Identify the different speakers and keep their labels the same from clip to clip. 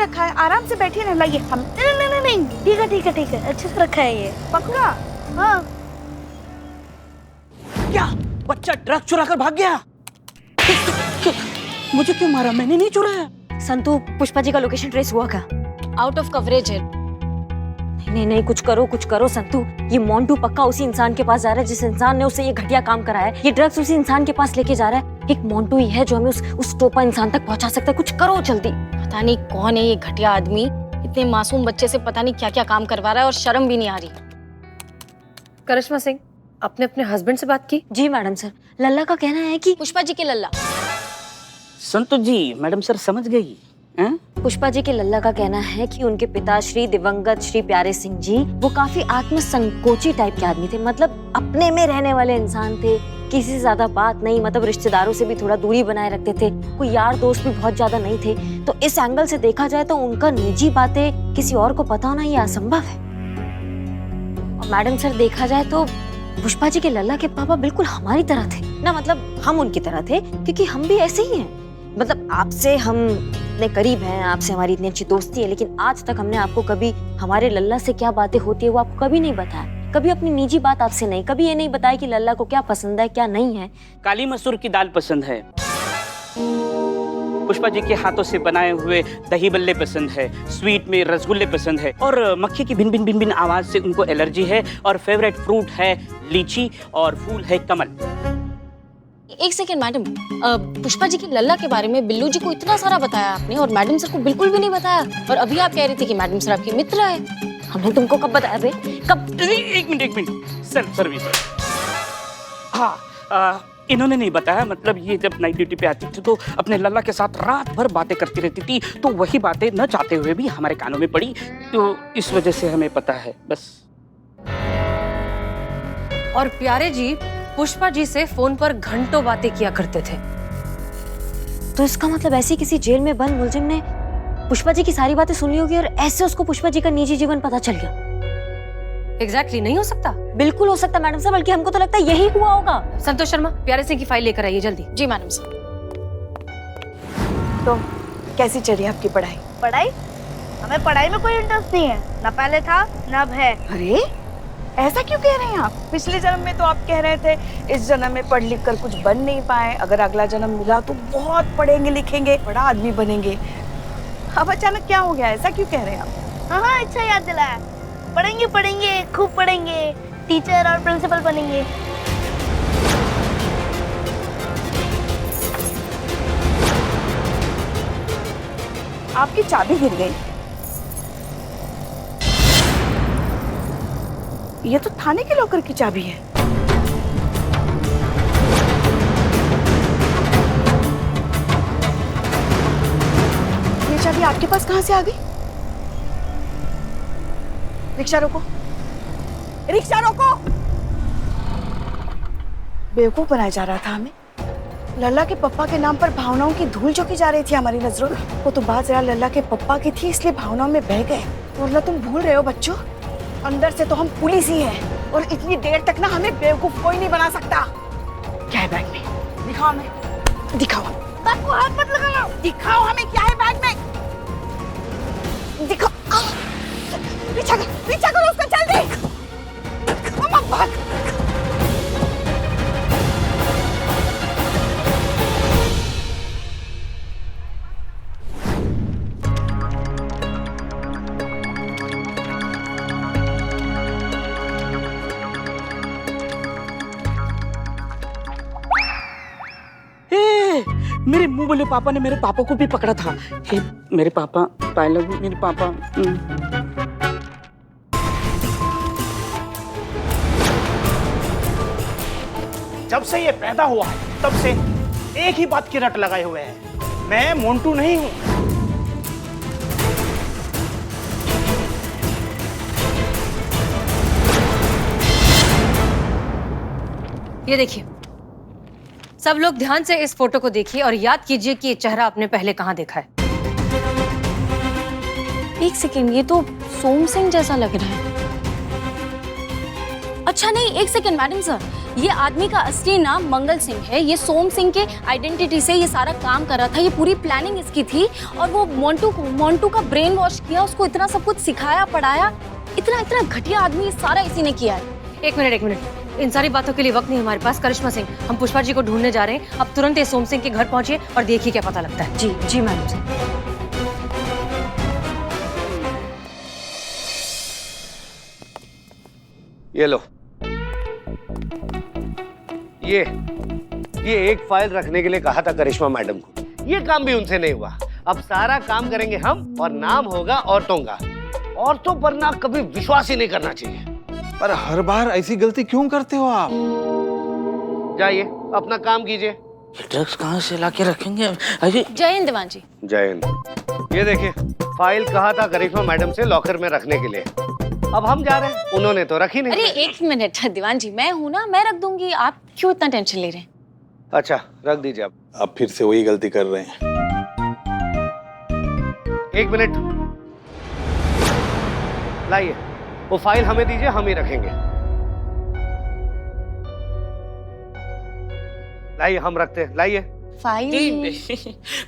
Speaker 1: रखा है, आराम से बैठिए ना। लाइए हम। नहीं नहीं नहीं नहीं, ठीक है ठीक है ठीक है, अच्छे से रखा है ये, पक्का। हाँ।
Speaker 2: क्या बच्चा ड्रग चुरा कर भाग गया? मुझे क्यों मारा? मैंने नहीं चुराया।
Speaker 3: संतु, पुष्पा जी का लोकेशन ट्रेस हुआ क्या?
Speaker 4: आउट ऑफ कवरेज है।
Speaker 3: नहीं नहीं, कुछ करो संतु। ये मोंटू पक्का उसी इंसान के पास जा रहा है जिस इंसान ने उसे ये घटिया काम करा है। ये ड्रग्स उसी इंसान के पास लेके जा रहा है। एक मोंटू ही है जो हमें उस टोपा इंसान तक पहुंचा सकता है। कुछ करो जल्दी।
Speaker 4: पता नहीं कौन है ये घटिया आदमी, इतने मासूम बच्चे से पता नहीं क्या क्या काम करवा रहा है और शर्म भी नहीं आ रही।
Speaker 5: करिश्मा सिंह, आपने अपने हस्बैंड से बात की?
Speaker 3: जी मैडम सर, लल्ला का कहना है कि
Speaker 4: पुष्पा जी के लल्ला।
Speaker 2: संतु जी, मैडम सर समझ गई हैं?
Speaker 3: पुष्पा जी के लल्ला का कहना है कि उनके पिता श्री दिवंगत श्री प्यारे सिंह जी वो काफी आत्मसंकोची टाइप के आदमी थे। मतलब अपने में रहने वाले इंसान थे, किसी से ज्यादा बात नहीं, मतलब रिश्तेदारों से भी थोड़ा दूरी बनाए रखते थे, कोई यार दोस्त भी बहुत ज्यादा नहीं थे। तो इस एंगल से देखा जाए तो उनका निजी बातें किसी और को पता होना ये असंभव है। और मैडम सर, देखा जाए तो पुष्पा जी के लल्ला के पापा बिल्कुल हमारी तरह थे ना, मतलब हम उनकी तरह थे, क्योंकि हम भी ऐसे ही हैं। मतलब आपसे हम इतने करीब हैं, आपसे हमारी इतनी अच्छी दोस्ती है, लेकिन आज तक हमने आपको कभी हमारे लल्ला से क्या बातें होती है वो आपको कभी नहीं बताया। कभी अपनी निजी बात आपसे नहीं, कभी ये नहीं बताया कि लल्ला को क्या पसंद है क्या नहीं है।
Speaker 2: काली मसूर की दाल पसंद है, पुष्पा जी के हाथों से बनाए हुए दही बल्ले पसंद है, स्वीट में रसगुल्ले पसंद है, और मक्खी की भिन भिन भिन भिन आवाज से उनको एलर्जी है, और फेवरेट फ्रूट है लीची, और फूल है कमल।
Speaker 4: एक सेकेंड मैडम, पुष्पा जी के लल्ला के बारे में बिल्लू जी को इतना सारा बताया आपने और मैडम सर को बिल्कुल भी नहीं बताया, और अभी आप कह रहे थे कि मैडम सर आपके मित्र है।
Speaker 3: हमने तुमको कब बताया बे? कब?
Speaker 2: एक मिनट सेल्फ सर्विस। हाँ, इन्होंने नहीं बताया। मतलब ये जब नाइट ड्यूटी पे आती थी तो अपने लल्ला के साथ रात भर बातें करती रहती थी, तो वही बातें न चाहते हुए भी हमारे कानों में पड़ी, तो इस वजह से हमें पता है बस।
Speaker 5: और प्यारे जी पुष्पा जी से फोन पर घंटों बातें किया करते थे।
Speaker 3: तो इसका मतलब ऐसी किसी जेल में बंद मुलजिम ने पुष्पा जी की सारी बातें सुन ली होगी और ऐसे उसको पुष्पा जी का निजी जीवन पता चल गया।
Speaker 5: एग्जैक्टली नहीं हो सकता?
Speaker 3: बिल्कुल हो सकता मैडम साहब, बल्कि हमको तो लगता है यही हुआ होगा।
Speaker 5: संतोष शर्मा, प्यारे सिंह की फाइल लेकर आइए जल्दी।
Speaker 4: जी मैडम सर।
Speaker 1: तो कैसी चल रही है आपकी पढ़ाई? पढ़ाई? हमें पढ़ाई में कोई इंटरेस्ट नहीं है, ना पहले था ना अब है। अरे ऐसा क्यों कह रहे हैं आप? पिछले जन्म में तो आप कह रहे थे इस जन्म में पढ़ लिख कर कुछ बन नहीं पाए, अगर अगला जन्म मिला तो बहुत पढ़ेंगे लिखेंगे, बड़ा आदमी बनेंगे। अब अचानक क्या हो गया? ऐसा क्यों कह रहे हैं आप? हाँ, अच्छा याद दिलाया। पढ़ेंगे पढ़ेंगे, खूब पढ़ेंगे, टीचर और प्रिंसिपल बनेंगे। आपकी चाबी गिर गई। ये तो थाने के लॉकर की चाबी है। ये चाबी आपके पास कहां से आ गई? रिक्शा रोको, रिक्शा रोको। बेवकूफ बनाया जा रहा था हमें। लल्ला के पप्पा के नाम पर भावनाओं की धूल झोंकी जा रही थी हमारी नजरों में। वो तो बात जरा लल्ला के पप्पा की थी, इसलिए भावनाओं में बह गए। वरना तुम भूल रहे हो बच्चों, अंदर से तो हम पुलिस ही हैं, और इतनी देर तक ना हमें बेवकूफ कोई नहीं बना सकता। क्या है बैग में? दिखाओ हमें, दिखाओ। बैग को हाथ मत लगाओ, दिखाओ हमें क्या है बैग में, दिखाओ। पीछा करो उसका, जल्दी। भाग।
Speaker 2: मेरे मुंह बोले पापा ने मेरे पापा को भी पकड़ा था। हे मेरे पापा, आई लव यू मेरे पापा।
Speaker 6: जब से ये पैदा हुआ है तब से एक ही बात की रट लगाए हुए हैं, मैं मोंटू नहीं हूं।
Speaker 5: ये देखिए, सब लोग ध्यान से इस फोटो को देखिए और याद कीजिए कि ये चेहरा आपने पहले कहां देखा है।
Speaker 4: एक सेकेंड, ये तो सोम सिंह जैसा लग रहा है। अच्छा नहीं, एक सेकंड मैडम सर, ये आदमी का असली नाम मंगल सिंह है। ये सोम सिंह के आइडेंटिटी से ये सारा काम कर रहा था। ये पूरी प्लानिंग इसकी थी और वो मोंटू का ब्रेन वॉश किया, उसको इतना सब कुछ सिखाया पढ़ाया। इतना घटिया आदमी, ये सारा इसी ने किया है।
Speaker 5: एक मिनट, इन सारी बातों के लिए वक्त नहीं हमारे पास। करिश्मा सिंह, हम पुष्पा जी को ढूंढने जा रहे हैं। अब तुरंत सोम सिंह के घर पहुंचिए और देखिए क्या पता लगता है।
Speaker 3: जी जी मैडम सर।
Speaker 7: ये लो, ये एक फाइल रखने के लिए कहा था करिश्मा मैडम को। ये काम भी उनसे नहीं हुआ। अब सारा काम करेंगे हम और नाम होगा औरतों का। औरतों पर ना कभी विश्वास ही नहीं करना चाहिए।
Speaker 8: पर हर बार ऐसी गलती क्यों करते हो आप?
Speaker 7: जाइए अपना काम कीजिए।
Speaker 2: ड्रग्स कहाँ से लाके रखेंगे? अरे
Speaker 4: जय हिंद दीवान जी।
Speaker 7: जय हिंद। ये देखिए, फाइल कहा था करिश्मा मैडम से लॉकर में रखने के लिए। अब हम जा रहे हैं, उन्होंने तो रखी नहीं।
Speaker 4: अरे एक मिनट दीवान जी, मैं हूं ना, मैं रख दूंगी। आप क्यों इतना टेंशन ले रहे हैं?
Speaker 7: अच्छा, रख दीजिए आप।
Speaker 8: अब फिर से वही गलती कर रहे हैं।
Speaker 7: एक मिनट, लाइए वो फाइल हमें दीजिए, हम ही रखेंगे। लाइए, हम रखते हैं। लाइए।
Speaker 4: फाइल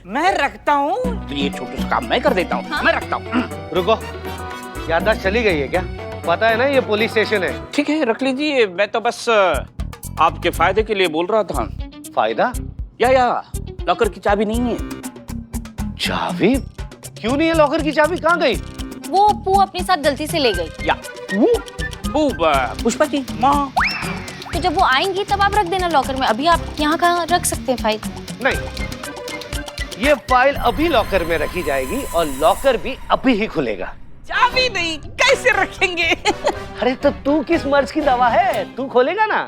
Speaker 2: मैं रखता हूँ, तो ये छोटा सा काम मैं कर देता हूँ। मैं रखता हूँ।
Speaker 7: रुको, याददाश्त चली गई है क्या? पता है ना ये पुलिस स्टेशन है।
Speaker 2: ठीक है, रख लीजिए। मैं तो बस आपके फायदे के लिए बोल रहा था।
Speaker 7: फायदा?
Speaker 2: या लॉकर की चाबी नहीं है।
Speaker 7: चाबी? क्यों नहीं है लॉकर की चाबी? कहाँ गई?
Speaker 4: वो पू अपने साथ गलती से ले गई।
Speaker 2: या पुष्पा जी माँ।
Speaker 4: तो जब वो आएंगी तब आप रख देना लॉकर में। अभी आप यहाँ कहाँ रख सकते हैं फाइल?
Speaker 7: नहीं, ये फाइल अभी लॉकर में रखी जाएगी और लॉकर भी अभी ही खुलेगा।
Speaker 2: चाबी नहीं, कैसे रखेंगे?
Speaker 7: अरे तो तू किस मर्ज की दवा है? तू खोलेगा ना?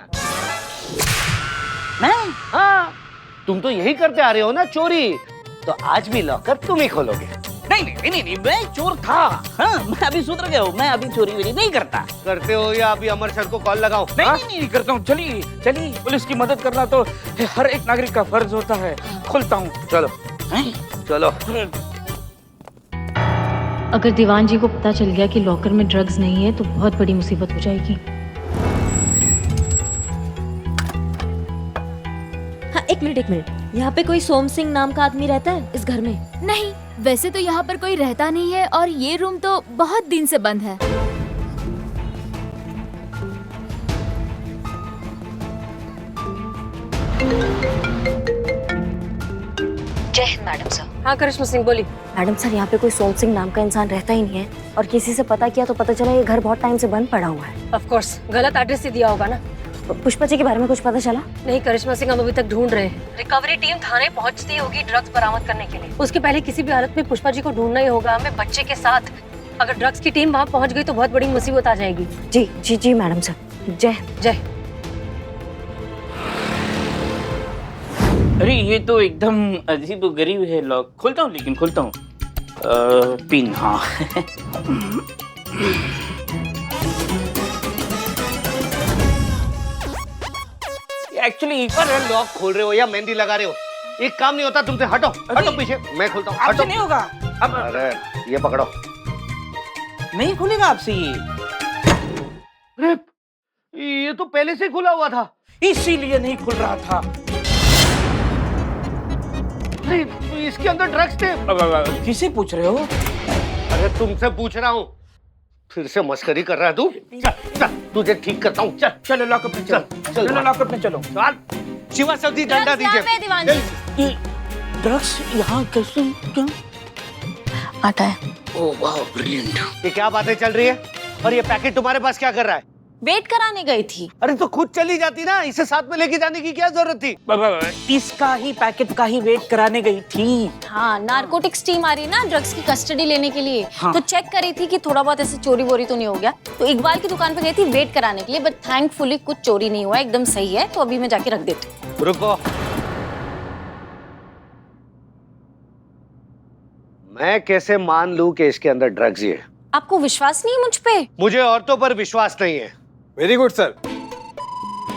Speaker 2: मैं?
Speaker 7: हाँ, तुम तो यही करते आ रहे हो ना, चोरी। तो आज भी लॉकर तुम ही खोलोगे।
Speaker 2: नहीं, मैं चोर था। हाँ, मैं अभी सुधर गया हूँ। मैं अभी चोरी वोरी नहीं करता।
Speaker 7: करते हो या अभी अमर सर को कॉल लगाओ?
Speaker 2: नहीं करता हूँ। चलिए, पुलिस की मदद करना तो हर एक नागरिक का फर्ज होता है। खुलता हूँ।
Speaker 7: चलो चलो।
Speaker 9: अगर दीवान जी को पता चल गया कि लॉकर में ड्रग्स नहीं है तो बहुत बड़ी मुसीबत हो जाएगी।
Speaker 3: हाँ, एक मिनट, यहाँ पे कोई सोम सिंह नाम का आदमी रहता है इस घर में?
Speaker 10: नहीं, वैसे तो यहाँ पर कोई रहता नहीं है और ये रूम तो बहुत दिन से बंद है।
Speaker 3: जय हिंद मैडम सर।
Speaker 5: हाँ करिश्मा सिंह, बोली।
Speaker 3: मैडम सर, यहाँ पे कोई सोम सिंह नाम का इंसान रहता ही नहीं है और किसी से पता किया तो पता चला ये घर बहुत टाइम से बंद पड़ा हुआ है।
Speaker 5: ऑफ कोर्स गलत एड्रेस ही दिया होगा ना।
Speaker 3: पुष्पा जी के बारे में कुछ पता चला?
Speaker 5: नहीं करिश्मा सिंह, हम अभी तक ढूंढ रहे हैं। रिकवरी टीम थाने पहुंचती होगी ड्रग्स बरामद करने के लिए। उसके पहले किसी भी हालत में पुष्पा जी को ढूंढना ही होगा, हमें बच्चे के साथ। अगर ड्रग्स की टीम वहां पहुंच गई तो बहुत बड़ी मुसीबत आ जाएगी।
Speaker 3: जी मैडम सर। जय।
Speaker 2: अरे ये तो एकदम अजीब गरीब है। लॉक खोलता हूँ, लेकिन खोलता हूँ। पिन, हाँ।
Speaker 7: एक्चुअली लॉक खोल रहे हो या मेहंदी लगा रहे हो? एक काम नहीं होता तुमसे। हटो पीछे, मैं खोलता हूँ।
Speaker 2: आपसे नहीं होगा। अब
Speaker 7: अरे ये पकड़ो।
Speaker 2: नहीं खुलेगा आपसे ये।
Speaker 7: अरे ये तो पहले से खुला हुआ था।
Speaker 2: इसीलिए नहीं खुल रहा था।
Speaker 7: अरे इसके अंदर ड्रग्स थे।
Speaker 2: किसे पूछ रहे हो?
Speaker 7: अरे तुमसे पूछ रहा हूँ। फिर से मस्करी कर रहा है तू? चल तुझे ठीक करता हूँ।
Speaker 2: चलो लॉकअप में चलो लॉकअप में चलो।
Speaker 7: शिवा सब्जी डंडा दीजिए।
Speaker 4: दीवान जी।
Speaker 2: ड्रग्स यहाँ कैसे? क्या
Speaker 4: आता है?
Speaker 2: ओह वाह, ब्रिलियंट।
Speaker 7: ये क्या बातें चल रही है? और ये पैकेट तुम्हारे पास क्या कर रहा है?
Speaker 4: वेट कराने गई थी।
Speaker 7: अरे तो खुद चली जाती ना, इसे साथ में लेके जाने की क्या जरूरत थी?
Speaker 2: इसका ही पैकेट का ही वेट कराने गई थी।
Speaker 4: हाँ, नारकोटिक्स टीम आ रही ना ड्रग्स की कस्टडी लेने के लिए।
Speaker 2: हाँ।
Speaker 4: तो चेक करी थी कि थोड़ा बहुत ऐसे चोरी वोरी तो नहीं हो गया। तो इकबाल की दुकान पे गई थी वेट कराने के लिए, बट थैंकफुली कुछ चोरी नहीं हुआ, एकदम सही है। तो अभी मैं जाके रख देती हूँ।
Speaker 7: रुको, मैं कैसे मान लूं कि इसके अंदर ड्रग्स ही है?
Speaker 4: आपको विश्वास नहीं है मुझ पे?
Speaker 7: मुझे औरतों पर विश्वास नहीं है।
Speaker 8: Very good sir.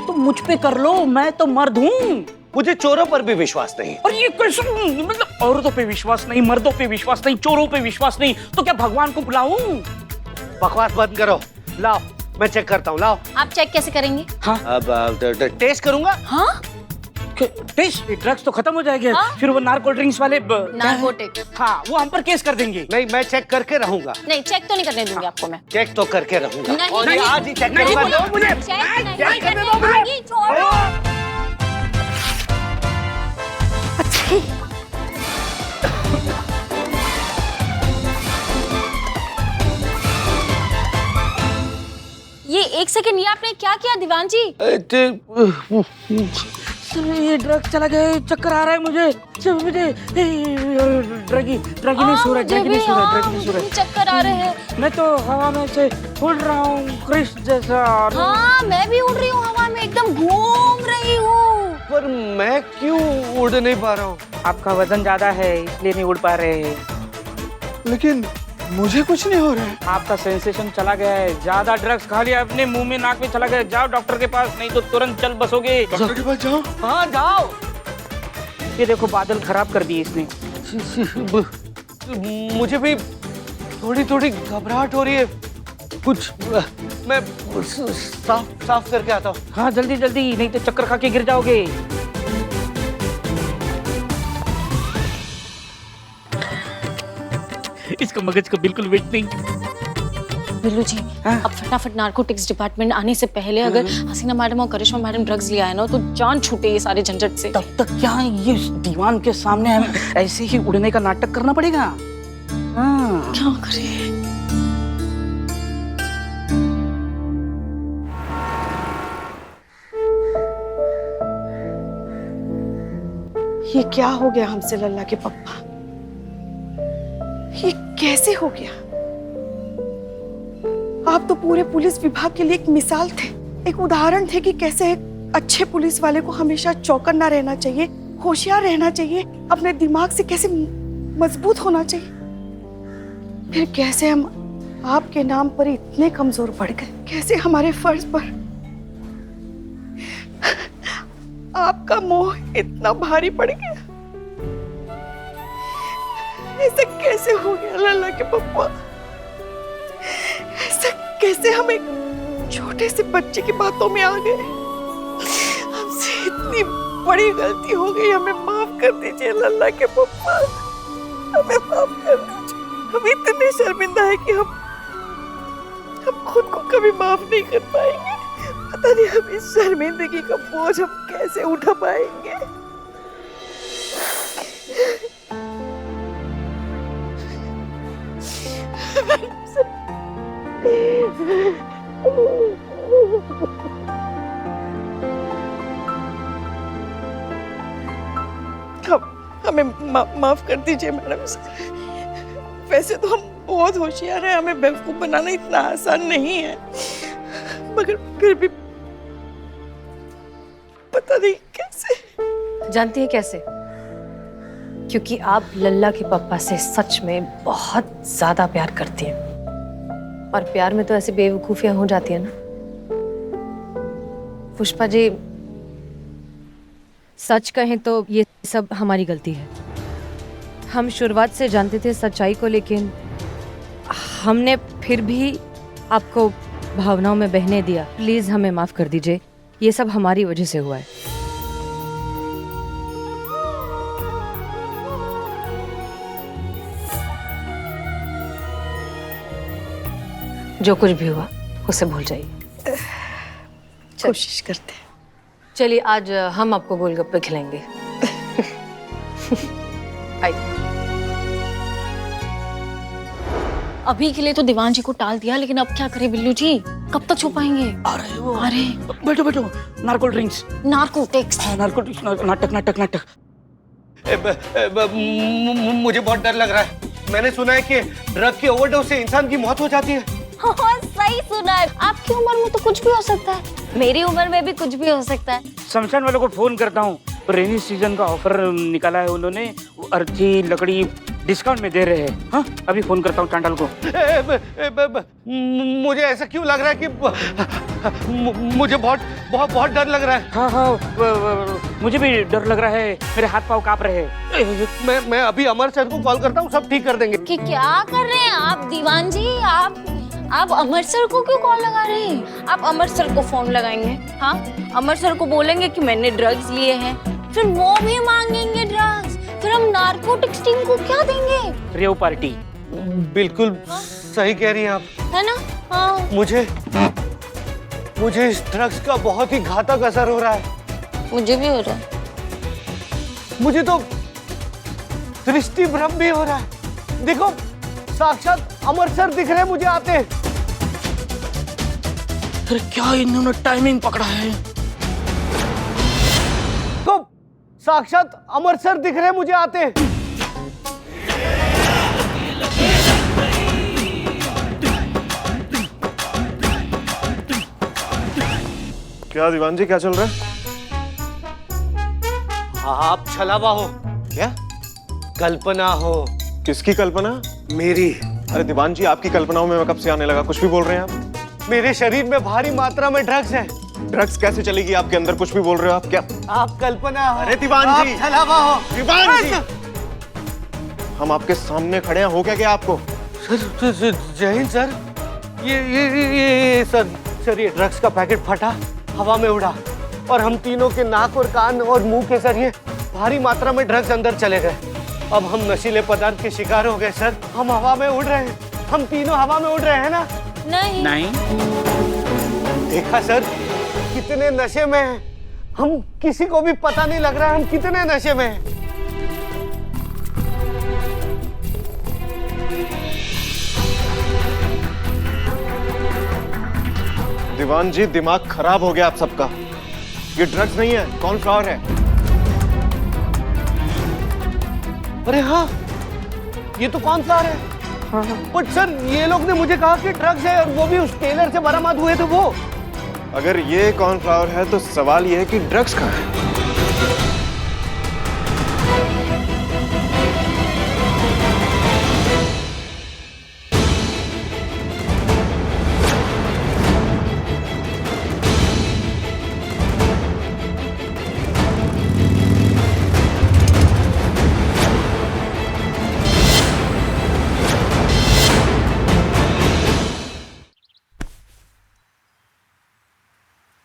Speaker 2: तो मुझ पे कर लो, मैं तो मर्द हूँ।
Speaker 7: मुझे चोरों पर भी विश्वास नहीं।
Speaker 2: और ये कैसे? मतलब औरतों पे विश्वास नहीं, मर्दों पे विश्वास नहीं, चोरों पे विश्वास नहीं, तो क्या भगवान को बुलाऊं?
Speaker 7: बकवास बंद करो। लाओ मैं चेक करता हूँ, लाओ।
Speaker 4: आप चेक कैसे करेंगे?
Speaker 7: अब टेस्ट करूंगा।
Speaker 4: हाँ
Speaker 2: टेस्ट ड्रग्स तो खत्म हो जाएंगे।
Speaker 4: हाँ?
Speaker 2: फिर वो नार्को ड्रिंक्स वाले
Speaker 4: नार्कोटिक।
Speaker 2: हाँ, वो हम पर केस कर देंगे।
Speaker 7: नहीं, मैं चेक करके रहूंगा।
Speaker 4: नहीं, चेक तो नहीं करने दूंगी आपको मैं।
Speaker 7: चेक तो करके रहूंगा।
Speaker 4: नहीं,
Speaker 7: और
Speaker 4: नहीं,
Speaker 7: आज ही चेक
Speaker 2: नहीं,
Speaker 7: करूंगा।
Speaker 2: दो मुझे।
Speaker 4: चेक नहीं
Speaker 7: करने
Speaker 4: करने
Speaker 7: दो मुझे।
Speaker 4: दूंगी, छोड़ो। ये एक सेकंड, ये आपने क्या किया दीवान जी?
Speaker 2: ये ड्रग्स चला गया, चक्कर आ रहा है मुझे। ड्रगी नहीं सो रहा, ड्रगी नहीं सो रहा।
Speaker 4: चक्कर आ रहे हैं।
Speaker 2: मैं तो हवा में से उड़ रहा हूँ क्रिश जैसा।
Speaker 4: हाँ, मैं भी उड़ रही हूँ हवा में, एकदम घूम रही हूँ।
Speaker 7: पर मैं क्यों उड़ नहीं पा रहा हूँ?
Speaker 2: आपका वजन ज्यादा है इसलिए नहीं उड़ पा रहे हैं।
Speaker 8: लेकिन मुझे कुछ नहीं हो रहा है।
Speaker 2: आपका सेंसेशन चला गया है, ज्यादा ड्रग्स खा लिया, अपने मुंह में नाक में चला गया। जाओ डॉक्टर के पास, नहीं तो तुरंत चल बसोगे।
Speaker 8: डॉक्टर के पास जाओ।
Speaker 7: हाँ, जाओ।
Speaker 2: ये देखो बादल खराब कर दिए इसने।
Speaker 7: मुझे भी थोड़ी थोड़ी घबराहट हो रही है। कुछ मैं साफ करके आता हूँ।
Speaker 2: हाँ जल्दी जल्दी, नहीं तो चक्कर खा के गिर जाओगे। इसका मगज का बिल्कुल वेट नहीं।
Speaker 4: बिल्लू जी,
Speaker 2: हाँ?
Speaker 4: अब फटाफट नार्कोटिक्स डिपार्टमेंट आने से पहले अगर हसीना मैडम और करिश्मा मैडम ड्रग्स ले आए ना तो जान छूटे ये सारे झंझट से।
Speaker 2: तब तक क्या ये दीवान के सामने हमें ऐसे ही उड़ने का नाटक करना पड़ेगा। हाँ।
Speaker 4: क्या करें?
Speaker 1: ये क्या हो गया हमसे लल्ला के पप्पा? ये कैसे हो गया? आप तो पूरे पुलिस विभाग के लिए एक मिसाल थे, एक उदाहरण थे कि कैसे एक अच्छे पुलिस वाले को हमेशा चौकन्ना रहना चाहिए, होशियार रहना चाहिए, अपने दिमाग से कैसे मजबूत होना चाहिए। फिर कैसे हम आपके नाम पर इतने कमजोर पड़ गए, कैसे हमारे फर्ज पर आपका मोह इतना भारी पड़ गया। ऐसा कैसे हो गया लल्ला के पप्पा? ऐसा कैसे हम एक छोटे से बच्चे की बातों में आ गए? हमसे इतनी बड़ी गलती हो गई, हमें माफ कर दीजिए लल्ला के पप्पा, हमें माफ कर दीजिए। हम इतने शर्मिंदा है कि हम खुद को कभी माफ नहीं कर पाएंगे। पता नहीं हम इस शर्मिंदगी का बोझ हम कैसे उठा पाएंगे। हमें माफ कर दीजिए मैडम। वैसे तो हम बहुत होशियार हैं, हमें बेवकूफ बनाना इतना आसान नहीं है, मगर फिर भी पता नहीं कैसे।
Speaker 5: जानती है कैसे? क्योंकि आप लल्ला के पापा से सच में बहुत ज्यादा प्यार करती हैं, और प्यार में तो ऐसी बेवकूफियां हो जाती है ना। पुष्पा जी, सच कहें तो ये सब हमारी गलती है। हम शुरुआत से जानते थे सच्चाई को, लेकिन हमने फिर भी आपको भावनाओं में बहने दिया। प्लीज हमें माफ कर दीजिए, ये सब हमारी वजह से हुआ है। जो कुछ भी हुआ उसे भूल जाइए।
Speaker 1: कोशिश करते हैं।
Speaker 5: चलिए आज हम आपको गोलगप्पे खिलाएंगे। आइए।
Speaker 4: अभी के लिए तो दीवान जी को टाल दिया, लेकिन अब क्या करें बिल्लू जी? कब तक छुपाएंगे? अरे
Speaker 2: बैठो बैठो। Narco drinks,
Speaker 4: narcotics.
Speaker 2: नार्कोटिक्स, नाटक नाटक नाटक।
Speaker 7: मुझे बहुत डर लग रहा है। मैंने सुना है कि ड्रग की ओवरडोज से इंसान की मौत हो जाती है।
Speaker 4: हाँ, सही सुना है। आपकी उम्र में तो कुछ भी हो सकता है, मेरी उम्र में भी कुछ भी हो सकता है।
Speaker 2: शमशान वालों को फोन करता हूँ, रेनी सीजन का ऑफर निकाला है उन्होंने, अर्थी लकड़ी डिस्काउंट में दे रहे हैं। हाँ अभी फोन करता हूँ चांडाल को।
Speaker 7: मुझे ऐसा क्यों लग रहा है कि मुझे बहुत डर लग रहा है।
Speaker 2: हाँ हाँ मुझे भी डर लग रहा है, मेरे हाथ पाँव कांप रहे हैं।
Speaker 7: मैं अभी अमर सर को कॉल करता हूँ, सब ठीक कर देंगे।
Speaker 4: कि क्या कर रहे हैं आप दीवान जी? आप आप अमर सर को क्यों कॉल लगा रहे हैं? आप अमर सर को फोन लगाएंगे, हाँ? अमर सर को बोलेंगे कि मैंने ड्रग्स लिए हैं, फिर वो भी मांगेंगे ड्रग्स, फिर हम नारकोटिक्स टीम को क्या देंगे?
Speaker 2: Rave party.
Speaker 7: बिल्कुल सही कह रही हैं आप,
Speaker 4: है ना? हाँ।
Speaker 7: मुझे इस ड्रग्स का बहुत ही घातक असर हो रहा है।
Speaker 4: मुझे भी हो रहा है।
Speaker 7: मुझे तो दृष्टि भ्रम भी हो रहा है। देखो, साक्षात अमर सर दिख रहे हैं मुझे आते।
Speaker 2: अरे क्या इन्होंने टाइमिंग पकड़ा है?
Speaker 7: तो साक्षात अमर सर दिख रहे हैं मुझे आते।
Speaker 8: क्या दीवान जी, क्या चल रहा है?
Speaker 7: आप छलावा हो क्या? कल्पना हो।
Speaker 8: किसकी कल्पना?
Speaker 7: मेरी।
Speaker 8: अरे दीवान जी, आपकी कल्पनाओं में मैं कब से आने लगा? कुछ भी बोल रहे हैं आप।
Speaker 7: मेरे शरीर में भारी मात्रा में ड्रग्स है।
Speaker 8: ड्रग्स कैसे चलेगी आपके अंदर? कुछ भी बोल रहे हो आप। क्या
Speaker 7: आप कल्पना हो।
Speaker 8: अरे दीवान जी,
Speaker 7: आप छलावा हो।
Speaker 8: दीवान जी, हम आपके सामने खड़े हैं, हो क्या गया आपको?
Speaker 7: सर, जय हिंद सर। ये सर ये ड्रग्स का पैकेट फटा, हवा में उड़ा और हम तीनों के नाक और कान और मुंह के जरिए भारी मात्रा में ड्रग्स अंदर चले गए। अब हम नशीले पदार्थ के शिकार हो गए सर। हम हवा में उड़ रहे हैं, हम तीनों हवा में उड़ रहे हैं ना?
Speaker 2: नहीं।
Speaker 7: देखा सर, कितने नशे में हैं। हम किसी को भी पता नहीं लग रहा है हम कितने नशे में हैं।
Speaker 8: दीवान जी, दिमाग खराब हो गया आप सबका। ये ड्रग्स नहीं है, कॉर्नफ्लावर है।
Speaker 7: अरे हाँ, ये तो कॉर्नफ्लावर है। बट सर, ये लोग ने मुझे कहा कि ड्रग्स है और वो भी उस टेलर से बरामद हुए थे वो।
Speaker 8: अगर ये कॉर्नफ्लावर है तो सवाल ये है कि ड्रग्स कहाँ है?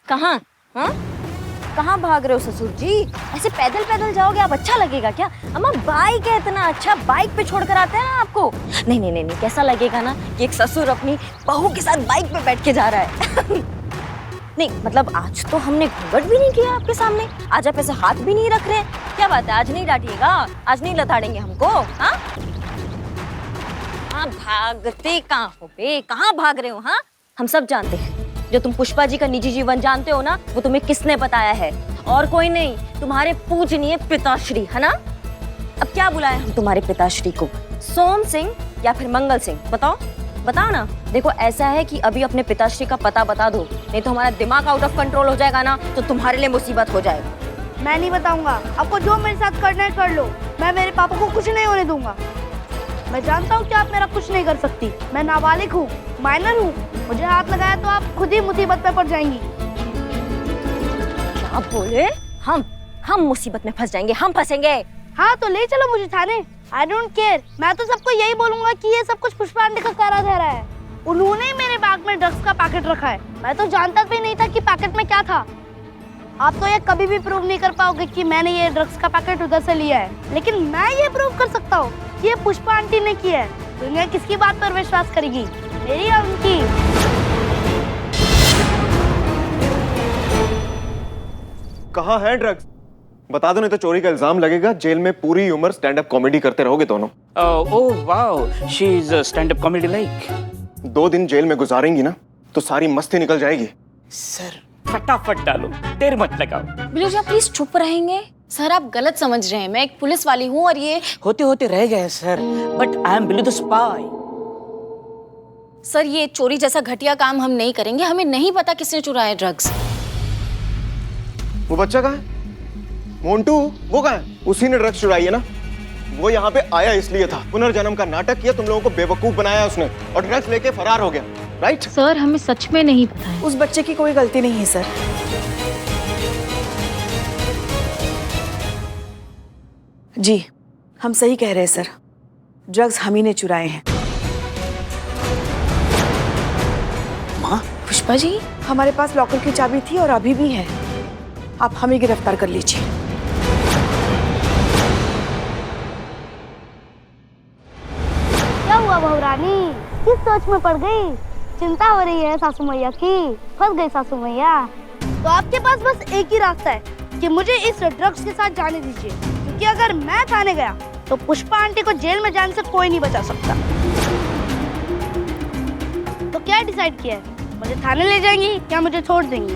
Speaker 3: कहाँ? हाँ? कहाँ भाग रहे हो ससुर जी? ऐसे पैदल पैदल जाओगे आप? अच्छा लगेगा क्या? अम्मा, बाइक है, इतना अच्छा बाइक पे छोड़कर आते हैं ना आपको। नहीं नहीं नहीं नहीं, कैसा लगेगा ना कि एक ससुर अपनी बहू के साथ बाइक पे बैठ के जा रहा है। नहीं मतलब आज तो हमने घूंघट भी नहीं किया आपके सामने, आज आप ऐसे हाथ भी नहीं रख रहे। क्या बात है, आज नहीं डांटिएगा? आज नहीं लताड़ेंगे हमको? हाँ, भागते कहाँ हो बे? कहाँ भाग रहे हो? हाँ, हम सब जानते हैं। जो तुम पुष्पा जी का निजी जीवन जानते हो ना, वो तुम्हें किसने बताया है? और कोई नहीं, तुम्हारे पूजनीय पिताश्री, है ना? अब क्या बुलाए हम तुम्हारे पिताश्री को? सोम सिंह या फिर मंगल सिंह? बताओ बताओ ना। देखो ऐसा है कि अभी अपने पिताश्री का पता बता दो, नहीं तो हमारा दिमाग आउट ऑफ कंट्रोल हो जाएगा ना, तो तुम्हारे लिए मुसीबत हो जाएगा।
Speaker 1: मैं नहीं बताऊंगा। आपको जो मेरे साथ करना है कर लो। मैं मेरे पापा को कुछ नहीं होने दूंगा। मैं जानता हूँ कि आप मेरा कुछ नहीं कर सकती। मैं नाबालिग हूँ, माइनर हूँ। मुझे हाथ लगाया तो आप खुद ही मुसीबत में पड़ जाएंगी।
Speaker 3: क्या बोले? हम मुसीबत में फंस जाएंगे? हम फंसेंगे?
Speaker 1: हाँ तो ले चलो मुझे थाने। I don't care. मैं तो सबको यही बोलूंगा कि ये सब कुछ पुष्पा आंटी का कारा धरा है। उन्होंने ही मेरे बैग में ड्रग्स का पैकेट रखा है। मैं तो जानता भी नहीं था कि पैकेट में क्या था। आप तो ये कभी भी प्रूव नहीं कर पाओगे कि मैंने ये ड्रग्स का पैकेट उधर से लिया है, लेकिन मैं ये प्रूव कर सकता हूँ कि ये पुष्पा आंटी ने किया है। दुनिया किसकी बात पर विश्वास करेगी, मेरी या उनकी?
Speaker 8: कहाँ है ड्रग्स? बता दो, नहीं तो चोरी का इल्जाम लगेगा। जेल में पूरी उम्र स्टैंड अप कॉमेडी करते रहोगे दोनों।
Speaker 2: Oh wow, she is stand up comedy like.
Speaker 8: 2 दिन जेल में गुजारेंगी ना तो सारी मस्ती निकल जाएगी।
Speaker 2: सर फटाफट डालो, देर मत लगाओ।
Speaker 4: बिलू जी आप प्लीज चुप रहेंगे? सर आप गलत समझ रहे हैं, मैं एक पुलिस वाली हूँ और ये
Speaker 2: होते होते रह गए sir, but I am Billu the spy.
Speaker 4: Sir ये चोरी जैसा घटिया काम हम नहीं करेंगे। हमें नहीं पता किसने चुराया ड्रग्स।
Speaker 8: वो बच्चा कहाँ है? मोंटू, वो कहाँ है? उसी ने ड्रग्स चुराई है ना? वो यहाँ पे आया इसलिए था, पुनर्जन्म का नाटक किया, तुम लोगों को बेवकूफ बनाया उसने और ड्रग्स लेके फरार हो गया, राइट?
Speaker 9: सर हमें सच में नहीं पता है।
Speaker 1: उस बच्चे की कोई गलती नहीं है सर। जी हम सही कह रहे हैं सर, ड्रग्स हम ही ने चुराए हैं।
Speaker 2: माँ
Speaker 1: पुष्पा जी, हमारे पास लॉकर की चाबी थी और अभी भी है। आप हमें गिरफ्तार कर लीजिए।
Speaker 11: क्या हुआ बहू रानी, किस सोच में पड़ गई? चिंता हो रही है सासू मैया की, फंस गई सासू मैया।
Speaker 1: तो आपके पास बस एक ही रास्ता है कि मुझे इस ड्रग्स के साथ जाने दीजिए, क्योंकि अगर मैं थाने गया तो पुष्पा आंटी को जेल में जाने से कोई नहीं बचा सकता। तो क्या डिसाइड किया है? मुझे थाने ले जाएंगी या मुझे छोड़ देंगी?